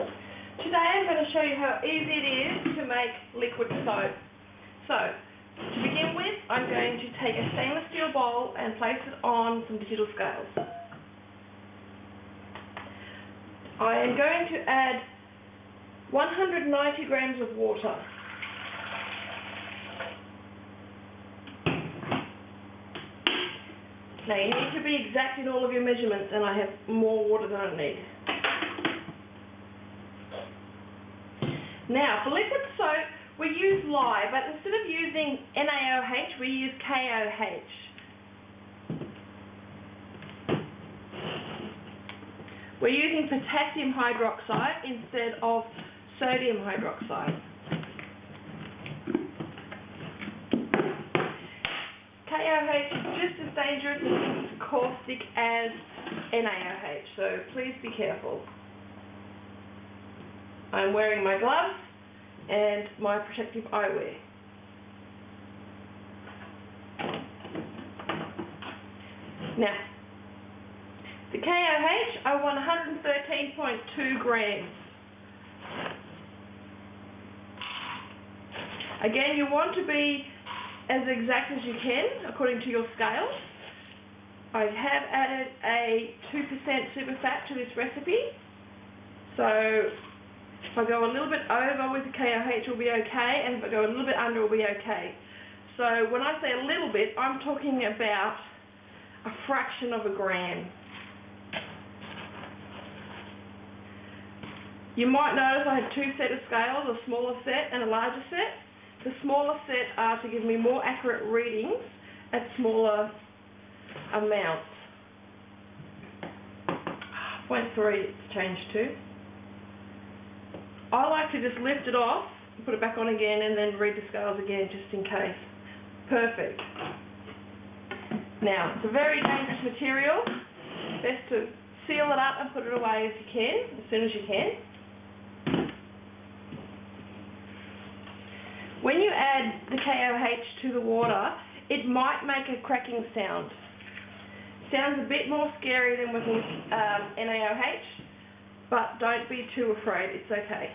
Today I'm going to show you how easy it is to make liquid soap. So, to begin with, I'm going to take a stainless steel bowl and place it on some digital scales. I am going to add 190 grams of water. Now you need to be exact in all of your measurements, and I have more water than I need. Now for liquid soap we use lye, but instead of using NaOH we use KOH. We're using potassium hydroxide instead of sodium hydroxide. KOH is just as dangerous and caustic as NaOH, so please be careful. I'm wearing my gloves and my protective eyewear. Now, the KOH, I want 113.2 grams. Again, you want to be as exact as you can according to your scale. I have added a 2% super fat to this recipe, so if I go a little bit over with the KOH it will be okay, and if I go a little bit under it will be okay. So when I say a little bit, I'm talking about a fraction of a gram. You might notice I have two sets of scales, a smaller set and a larger set. The smaller set are to give me more accurate readings at smaller amounts. 0.3 it's changed to. I like to just lift it off, put it back on again, and then read the scales again just in case. Perfect. Now, it's a very dangerous material. Best to seal it up and put it away if you can, as soon as you can. When you add the KOH to the water, it might make a cracking sound. Sounds a bit more scary than with NaOH, but don't be too afraid, it's okay.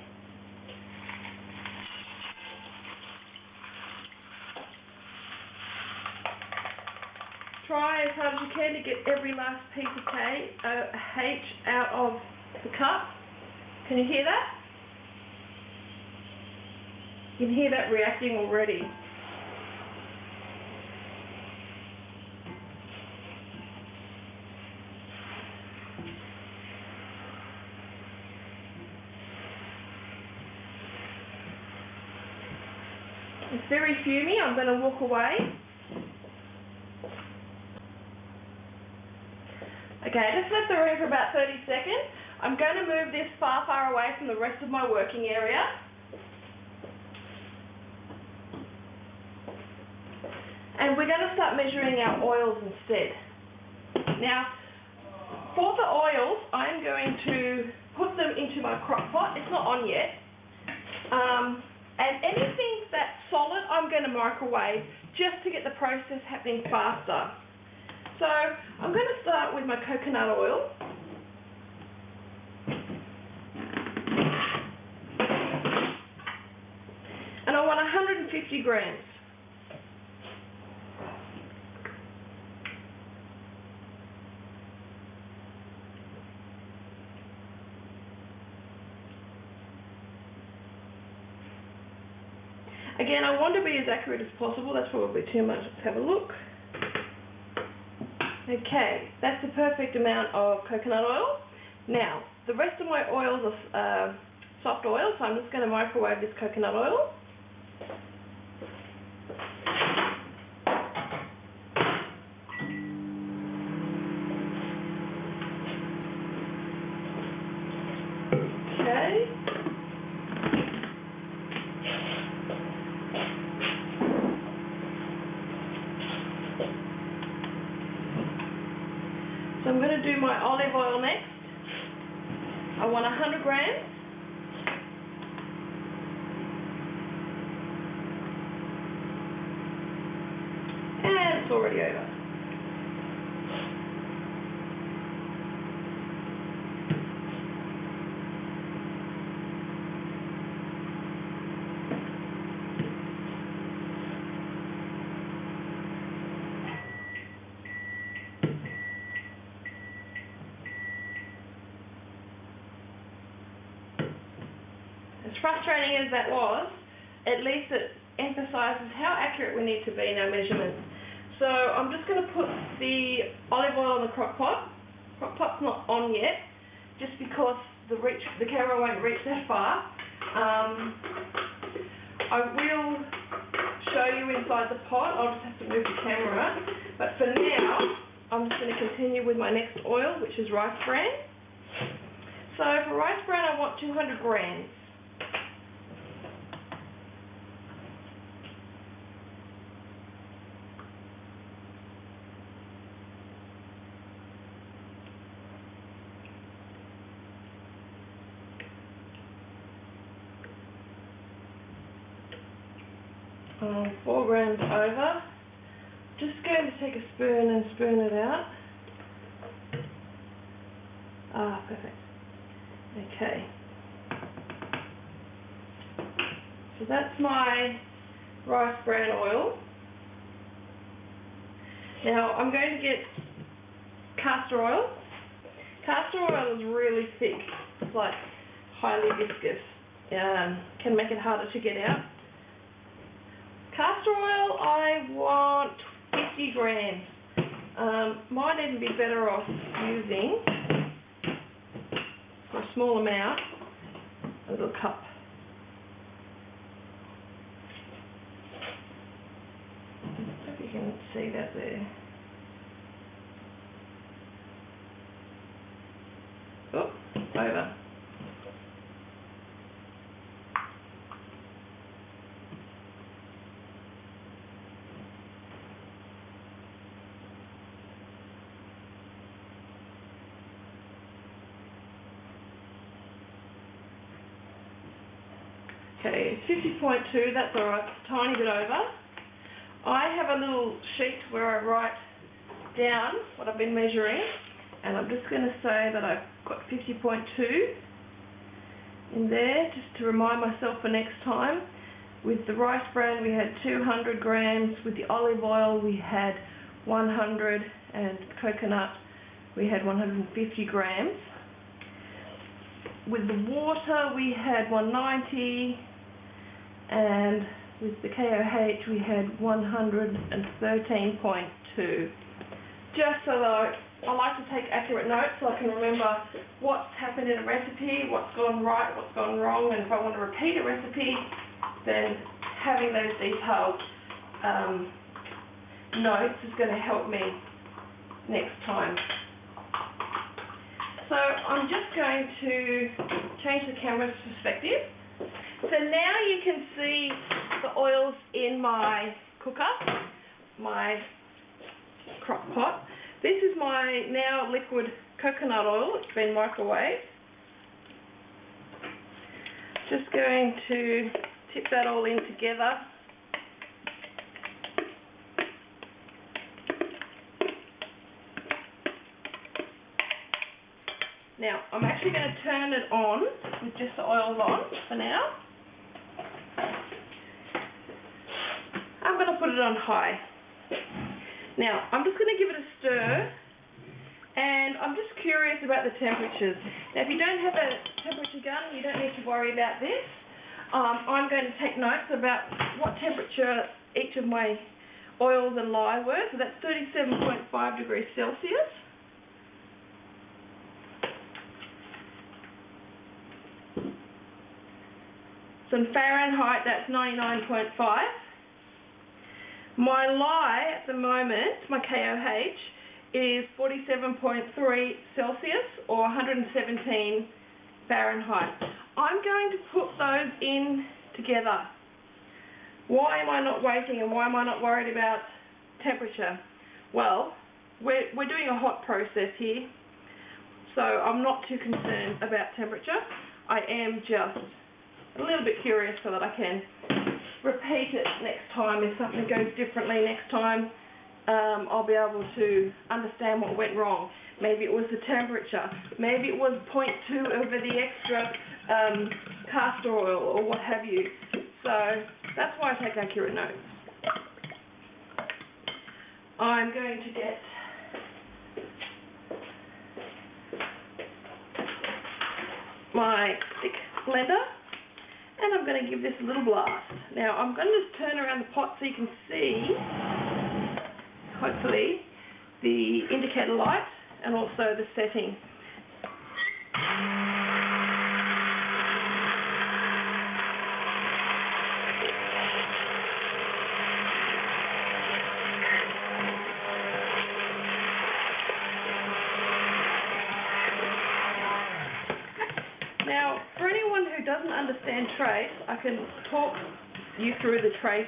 Try as hard as you can to get every last piece of KOH out of the cup. Can you hear that? You can hear that reacting already. It's very fumy. I'm going to walk away. Okay, just left the room for about 30 seconds. I'm going to move this far away from the rest of my working area. And we're going to start measuring our oils instead. Now, for the oils, I'm going to put them into my crock pot. It's not on yet. And anything that's solid, I'm going to microwave just to get the process happening faster. So, I'm going to start with my coconut oil. And I want 150 grams. Again, I want to be as accurate as possible. That's probably too much. Let's have a look. Okay, that's the perfect amount of coconut oil. Now, the rest of my oils are soft oil, so I'm just going to microwave this coconut oil. Okay. So I'm going to do my olive oil next. I want 100 grams. And it's already over. As frustrating as that was, at least it emphasises how accurate we need to be in our measurements. So I'm just going to put the olive oil on the crock pot. Crock pot's not on yet, just because the camera won't reach that far. I will show you inside the pot. I'll just have to move the camera. But for now, I'm just going to continue with my next oil, which is rice bran. So for rice bran, I want 200 grams. Oh, 4 grams over. Just going to take a spoon and spoon it out. Ah, perfect. Okay. So that's my rice bran oil. Now I'm going to get castor oil. Castor oil is really thick. It's like highly viscous. Can make it harder to get out. Castor oil, I want 50 grams. Might even be better off using, for a small amount, a little cup. I hope you can see that there. Oh, over. Okay, 50.2, that's alright, it's a tiny bit over. I have a little sheet where I write down what I've been measuring, and I'm just going to say that I've got 50.2 in there, just to remind myself for next time. With the rice bran we had 200 grams, with the olive oil we had 100, and coconut we had 150 grams. With the water we had 190, and with the KOH we had 113.2. Just so that I like to take accurate notes so I can remember what's happened in a recipe, what's gone right, what's gone wrong, and if I want to repeat a recipe, then having those detailed notes is going to help me next time. So I'm just going to change the camera's perspective. So now you can see the oils in my cooker, my crock pot. This is my now liquid coconut oil. It's been microwaved. Just going to tip that all in together. Now, I'm actually going to turn it on with just the oils on for now. I'm going to put it on high. Now, I'm just going to give it a stir, and I'm just curious about the temperatures. Now, if you don't have a temperature gun, you don't need to worry about this. I'm going to take notes about what temperature each of my oils and lye were. So that's 37.5 degrees Celsius. So in Fahrenheit, that's 99.5. My lye at the moment, my KOH, is 47.3 Celsius or 117 Fahrenheit. I'm going to put those in together. Why am I not waiting, and why am I not worried about temperature? Well, we're doing a hot process here, so I'm not too concerned about temperature. I am just a little bit curious so that I can repeat it next time. If something goes differently next time, I'll be able to understand what went wrong. Maybe it was the temperature, maybe it was 0.2 over the extra castor oil or what have you. So that's why I take accurate notes. I'm going to get my stick blender, And I'm going to give this a little blast. Now I'm going to just turn around the pot so you can see, hopefully, the indicator light and also the setting. Now, for anyone who doesn't understand trace, I can talk you through the trace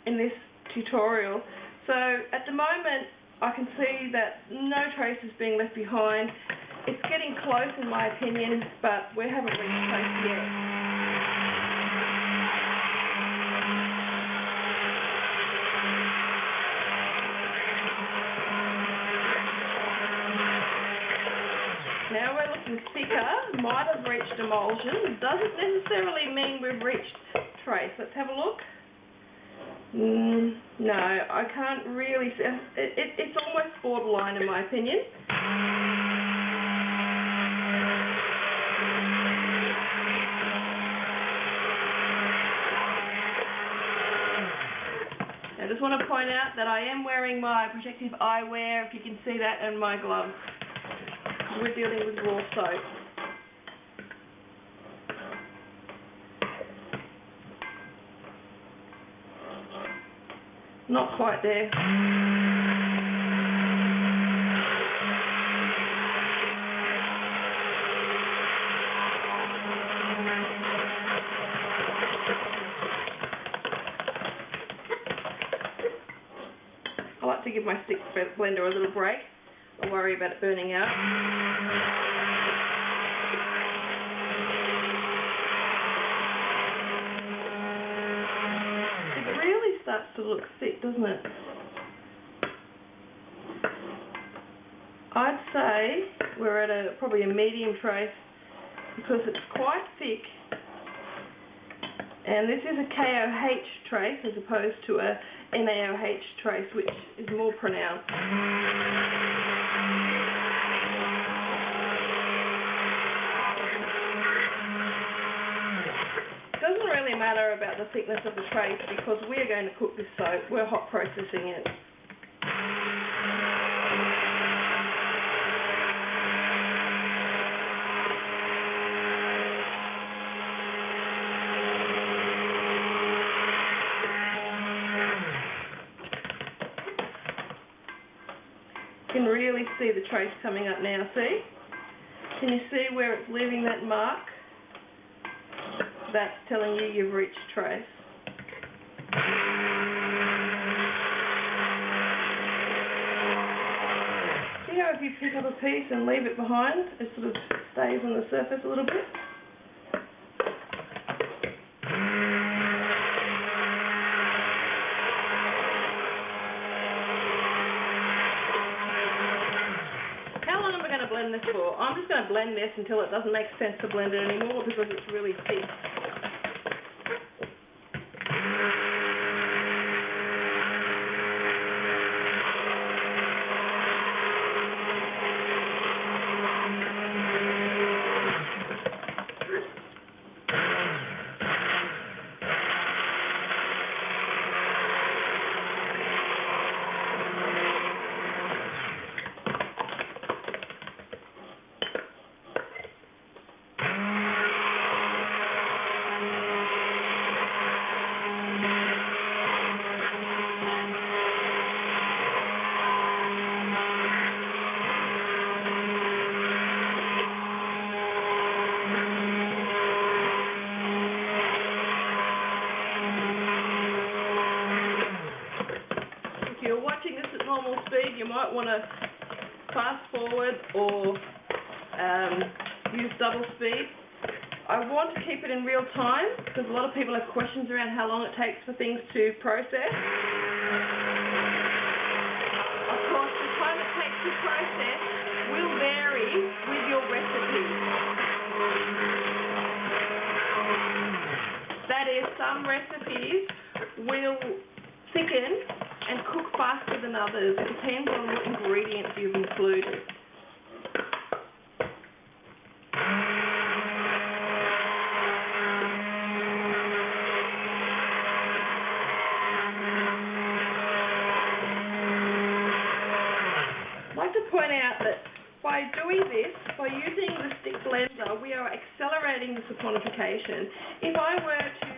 in this tutorial. So, at the moment, I can see that no trace is being left behind. It's getting close, in my opinion, but we haven't reached trace yet. Now we're looking thicker, might have reached emulsion. Doesn't necessarily mean we've reached trace. Let's have a look. No, I can't really see. It's almost borderline in my opinion. I just want to point out that I am wearing my protective eyewear, if you can see that, and my gloves. We're dealing with raw soap. Not quite there. I like to give my stick blender a little break. I worry about it burning out. It really starts to look thick, doesn't it? I'd say we're at probably a medium trace because it's quite thick, and this is a KOH trace as opposed to a NaOH trace, which is more pronounced. It doesn't really matter about the thickness of the trace because we're going to cook this soap. We're hot processing it. You can really see the trace coming up now, see? Can you see where it's leaving that mark? That's telling you you've reached trace. See how if you pick up a piece and leave it behind, it sort of stays on the surface a little bit? Blend this for. I'm just going to blend this until it doesn't make sense to blend it anymore because it's really thick. Normal speed, you might want to fast forward or use double speed. I want to keep it in real time because a lot of people have questions around how long it takes for things to process. Of course, the time it takes to process will vary with your recipe. That is, some recipes will thicken and cook faster than others. It depends on what ingredients you've included. by using the stick blender, we are accelerating the saponification. If I were to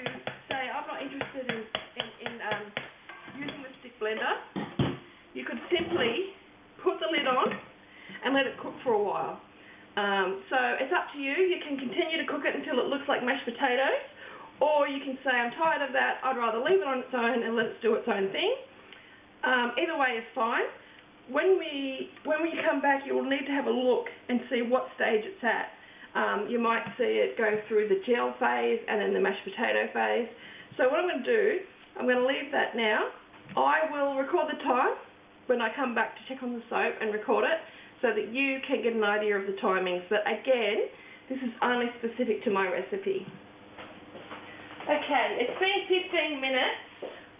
say I'm not interested in using the stick blender, you could simply put the lid on and let it cook for a while. So it's up to you. You can continue to cook it until it looks like mashed potatoes, or you can say I'm tired of that, I'd rather leave it on its own and let it do its own thing. Either way is fine. When we come back, you will need to have a look and see what stage it's at. You might see it go through the gel phase and then the mashed potato phase. So what I'm going to do, I'm going to leave that now. I will record the time when I come back to check on the soap and record it so that you can get an idea of the timings. But again, this is only specific to my recipe. Okay, it's been 15 minutes.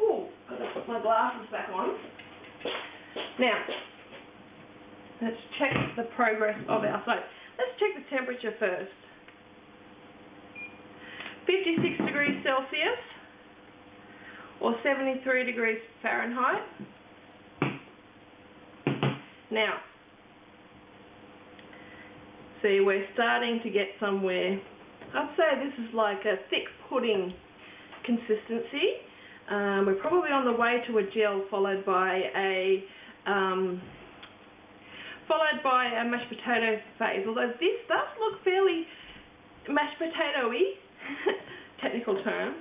Ooh, I've got to put my glasses back on. Now, let's check the progress of our soap. Let's check the temperature first. 56 degrees Celsius or 73 degrees Fahrenheit. Now, see, we're starting to get somewhere. I'd say this is like a thick pudding consistency. We're probably on the way to a gel followed by a mashed potato phase, although this does look fairly mashed potato-y, technical term.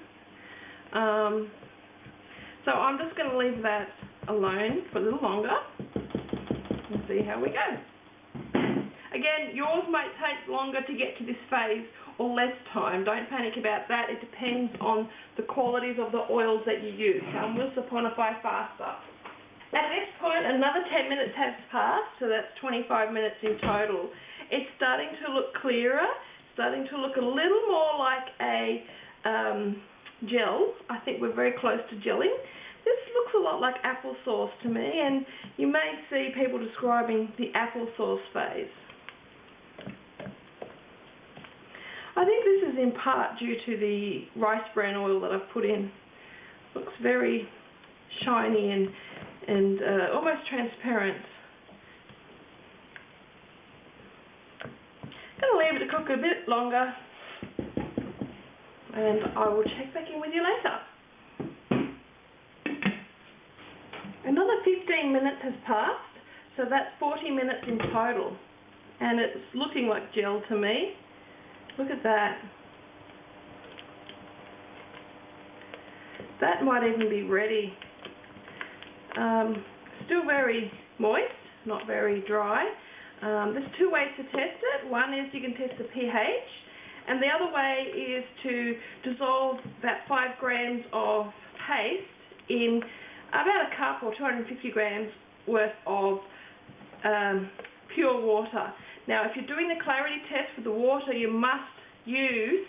So I'm just going to leave that alone for a little longer and see how we go. Again, yours might take longer to get to this phase or less time. Don't panic about that. It depends on the qualities of the oils that you use. Some will saponify faster. At this point, another 10 minutes has passed, so that's 25 minutes in total. It's starting to look clearer, starting to look a little more like a gel. I think we're very close to gelling. This looks a lot like applesauce to me, and you may see people describing the applesauce phase. I think this is in part due to the rice bran oil that I've put in. Looks very shiny and almost transparent. Going to leave it to cook a bit longer, and I will check back in with you later. Another 15 minutes has passed, so that's 40 minutes in total, and it's looking like gel to me. Look at that. That might even be ready. Still very moist, not very dry. There's two ways to test it. One is you can test the pH, and the other way is to dissolve about 5 grams of paste in about a cup or 250 grams worth of pure water. Now, if you're doing the clarity test for the water, you must use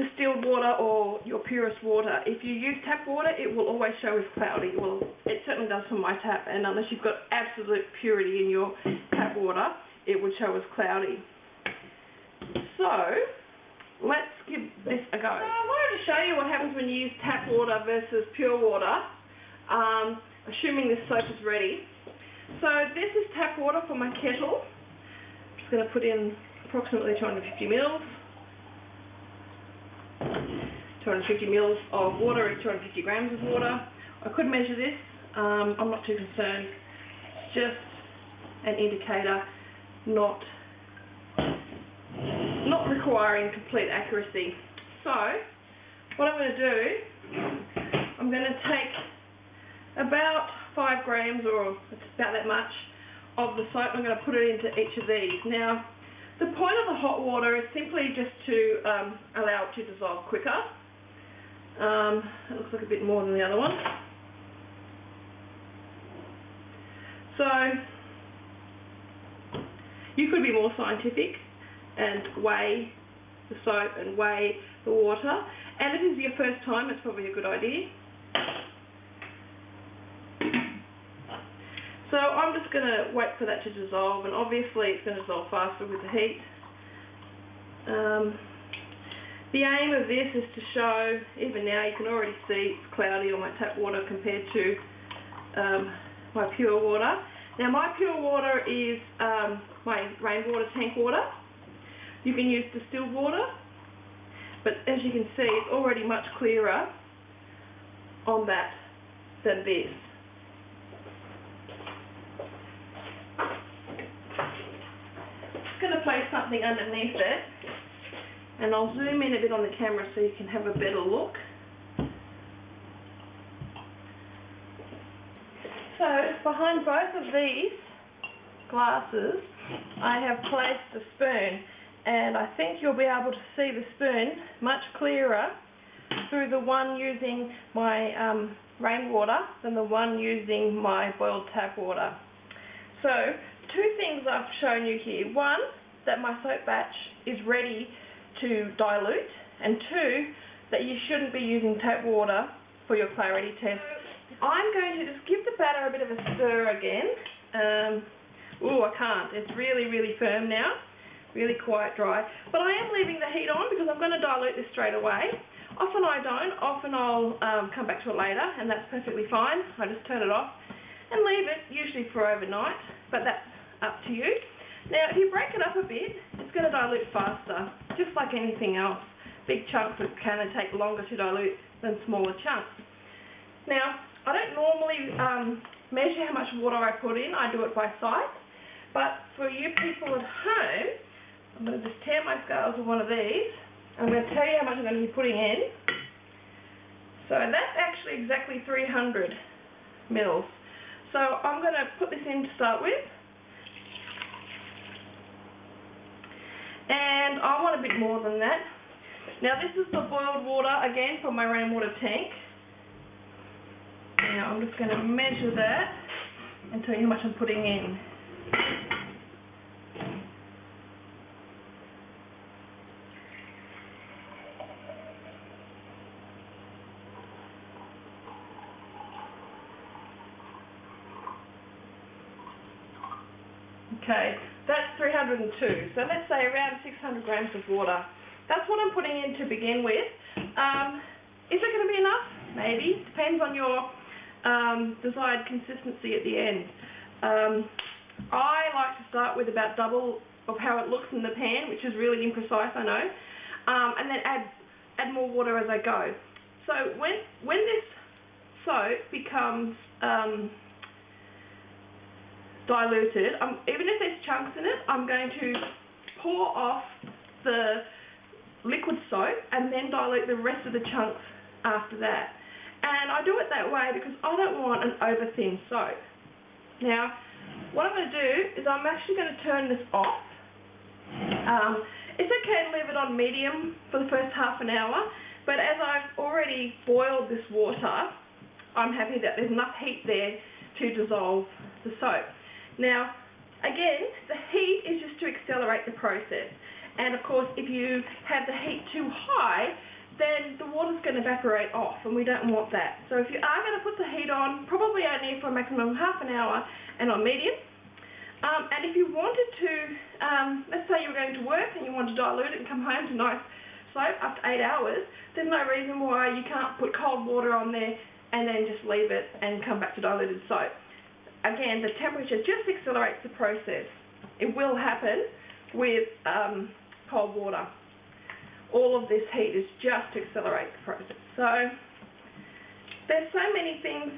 distilled water or your purest water. If you use tap water, it will always show as cloudy. Well, it certainly does for my tap, and unless you've got absolute purity in your tap water, it would show as cloudy. So, let's give this a go. So I wanted to show you what happens when you use tap water versus pure water, assuming this soap is ready. So this is tap water for my kettle. I'm just going to put in approximately 250 mils. 250 mils of water is 250 grams of water. I could measure this. I'm not too concerned. It's just an indicator, not requiring complete accuracy. So, what I'm going to do, I'm going to take about 5 grams, or it's about that much, of the soap. I'm going to put it into each of these. Now, the point of the hot water is simply just to allow it to dissolve quicker. It looks like a bit more than the other one. So, you could be more scientific and weigh the soap and weigh the water. And if this is your first time, it's probably a good idea. So I'm just going to wait for that to dissolve, and obviously it's going to dissolve faster with the heat. The aim of this is to show, even now you can already see it's cloudy on my tap water compared to my pure water. Now my pure water is my rainwater tank water. You can use distilled water, but as you can see, it's already much clearer on that than this. Just going to place something underneath it, and I'll zoom in a bit on the camera so you can have a better look. So behind both of these glasses I have placed a spoon, and I think you'll be able to see the spoon much clearer through the one using my rainwater than the one using my boiled tap water. So two things I've shown you here. One, that my soap batch is ready to dilute, and two, that you shouldn't be using tap water for your clarity test. I'm going to just give the batter a bit of a stir again. I can't. It's really, really firm now. Really quite dry. But I am leaving the heat on because I'm going to dilute this straight away. Often I don't. Often I'll come back to it later, and that's perfectly fine. I just turn it off and leave it, usually for overnight, but that's up to you. Now, if you break it up a bit, it's going to dilute faster, just like anything else. Big chunks are going to take longer to dilute than smaller chunks. Now, I don't normally measure how much water I put in. I do it by sight. But for you people at home, I'm going to just tear my scales with one of these. I'm going to tell you how much I'm going to be putting in. So that's actually exactly 300 mils. So I'm going to put this in to start with. And I want a bit more than that. Now this is the boiled water again from my rainwater tank. Now I'm just going to measure that and tell you how much I'm putting in. Okay, that's 302, so let's say around 600 grams of water. That's what I'm putting in to begin with. Is it going to be enough? Maybe. Depends on your desired consistency at the end. I like to start with about double of how it looks in the pan, which is really imprecise, I know, and then add more water as I go. So when this soap becomes diluted, even if there's chunks in it, I'm going to pour off the liquid soap and then dilute the rest of the chunks after that. And I do it that way because I don't want an over thin soap. Now, what I'm going to do is I'm actually going to turn this off. It's okay to leave it on medium for the first half an hour, but as I've already boiled this water, I'm happy that there's enough heat there to dissolve the soap. Now, again, the heat is just to accelerate the process. And of course, if you have the heat too high, then the water's going to evaporate off, and we don't want that. So if you are going to put the heat on, probably only for a maximum of half an hour and on medium. And if you wanted to, let's say you were going to work and you want to dilute it and come home to nice soap up to 8 hours, there's no reason why you can't put cold water on there and then just leave it and come back to diluted soap. Again, the temperature just accelerates the process. It will happen with cold water. All of this heat is just to accelerate the process. So there's so many things,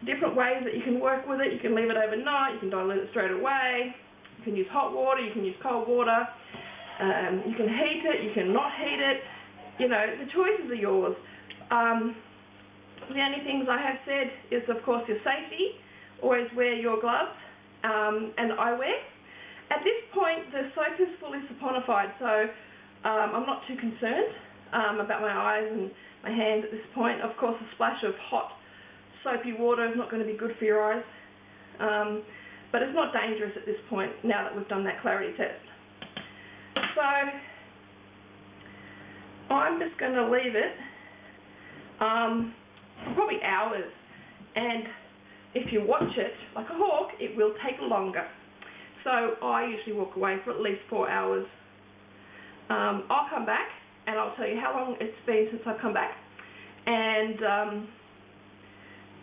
different ways that you can work with it. You can leave it overnight, you can dilute it straight away, you can use hot water, you can use cold water, you can heat it, you can not heat it. You know, the choices are yours. The only things I have said is, of course, your safety. Always wear your gloves and eyewear. At this point, the soap is fully saponified, so I'm not too concerned about my eyes and my hands at this point. Of course, a splash of hot, soapy water is not going to be good for your eyes, but it's not dangerous at this point now that we've done that clarity test. So I'm just going to leave it for probably hours, and if you watch it like a hawk, it will take longer. So I usually walk away for at least 4 hours. I'll come back and I'll tell you how long it's been since I've come back. And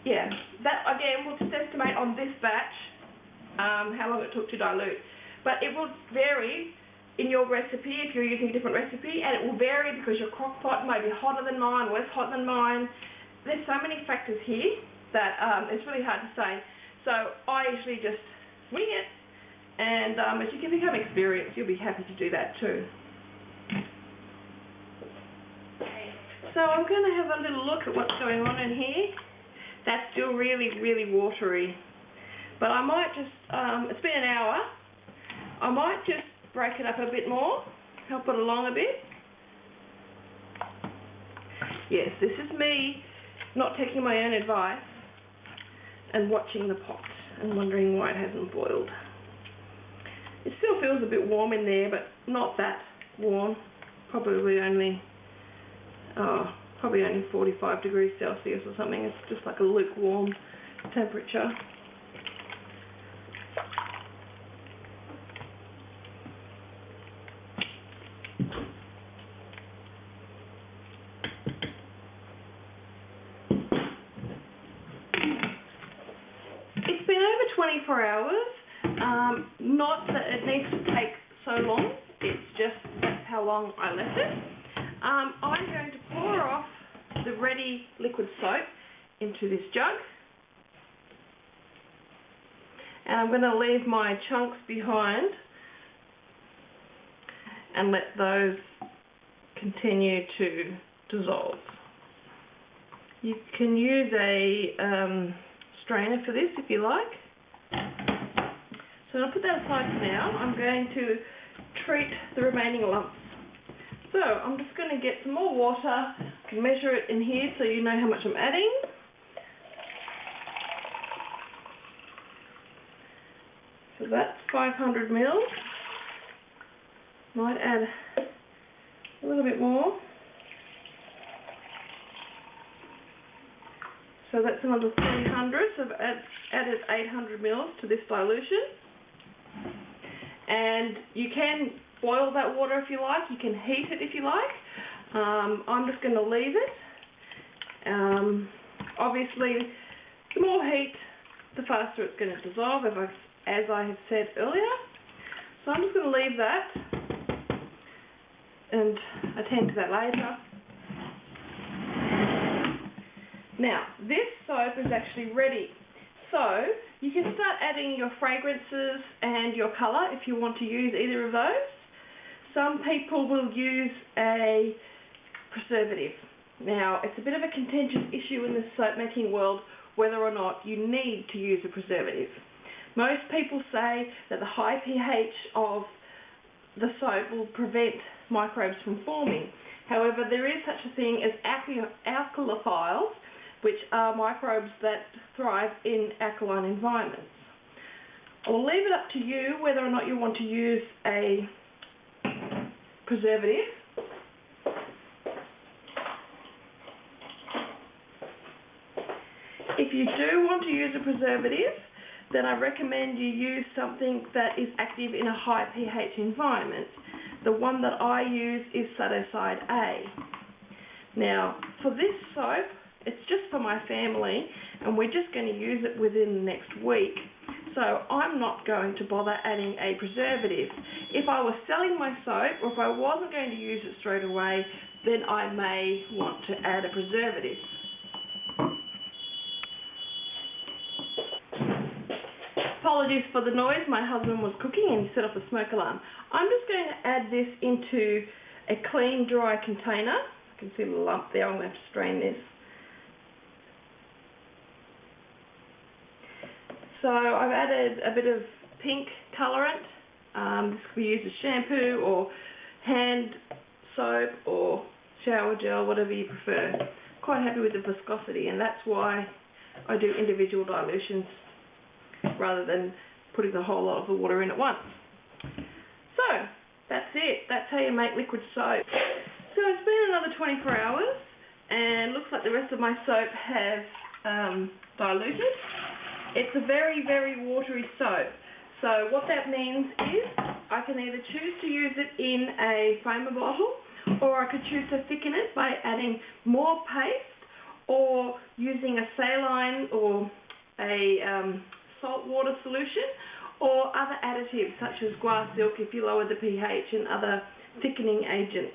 yeah, that again, we'll just estimate on this batch how long it took to dilute. But it will vary in your recipe if you're using a different recipe, and it will vary because your crock pot may be hotter than mine, less hot than mine. There's so many factors here that it's really hard to say. So I usually just wing it, and as you can become experienced, you'll be happy to do that too. So I'm going to have a little look at what's going on in here. That's still really, really watery. But I might just, it's been an hour, I might just break it up a bit more, help it along a bit. Yes, this is me not taking my own advice and watching the pot and wondering why it hasn't boiled. It still feels a bit warm in there, but not that warm. Probably only 45 degrees Celsius or something. It's just like a lukewarm temperature. It's been over 24 hours. Not that it needs to take so long, it's just that's how long I left it. I'm going to pour off the ready liquid soap into this jug, and I'm going to leave my chunks behind and let those continue to dissolve. You can use a strainer for this if you like. So I'll put that aside for now. I'm going to treat the remaining lumps. So I'm just going to get some more water. I can measure it in here so you know how much I'm adding. So that's 500 ml. Might add a little bit more. So that's another 300. So I've added 800 ml to this dilution. And you can boil that water if you like, you can heat it if you like. I'm just going to leave it. Obviously, the more heat, the faster it's going to dissolve, as I have said earlier. So I'm just going to leave that and attend to that later. Now, this soap is actually ready. So you can start adding your fragrances and your colour if you want to use either of those. Some people will use a preservative. Now, it's a bit of a contentious issue in the soap making world whether or not you need to use a preservative. Most people say that the high pH of the soap will prevent microbes from forming. However, there is such a thing as alkalophiles, which are microbes that thrive in alkaline environments. I'll leave it up to you whether or not you want to use a preservative. If you do want to use a preservative, then I recommend you use something that is active in a high pH environment. The one that I use is Saponification A. Now, for this soap, it's just for my family, and we're just going to use it within the next week. So I'm not going to bother adding a preservative. If I was selling my soap, or if I wasn't going to use it straight away, then I may want to add a preservative. Apologies for the noise, my husband was cooking and he set off a smoke alarm. I'm just going to add this into a clean, dry container. I can see the lump there, I'm going to have to strain this. So I've added a bit of pink colourant. This can be used as shampoo or hand soap or shower gel, whatever you prefer. Quite happy with the viscosity, and that's why I do individual dilutions rather than putting the whole lot of the water in at once. So that's it. That's how you make liquid soap. So it's been another 24 hours, and looks like the rest of my soap has diluted. It's a very, very watery soap. So what that means is I can either choose to use it in a foamer bottle, or I could choose to thicken it by adding more paste or using a saline or a salt water solution, or other additives such as glass silk if you lower the pH and other thickening agents.